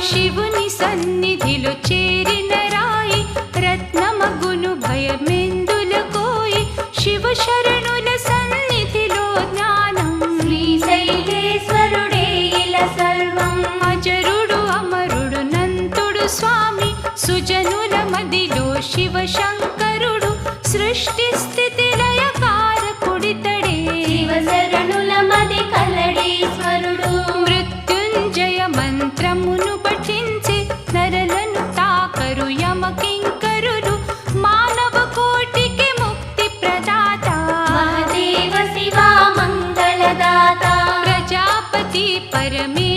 శివుని సన్నిధిలో చేరిన రాయి రత్నమగును భయమెందుల కోయి శివ శరణుల సన్నిధిలో జ్ఞానం శ్రీశైలేశ్వరుడే ఇలా సర్వం అజరుడు అమరుడు నంతుడు స్వామి సుజనుల మదిలో శివ శంకరుడు సృష్టి స్థితి లయకారకుడితడే శివ శరణుల మది కల్లడీశ్వరుడు మృత్యుంజయ మంత్రమును పఠించి నరలను తాకరు యమకింకరులు మానవ కోటికి ముక్తి ప్రదాత మహదేవ శివ మంగళదాత ప్రజాపతి పరమే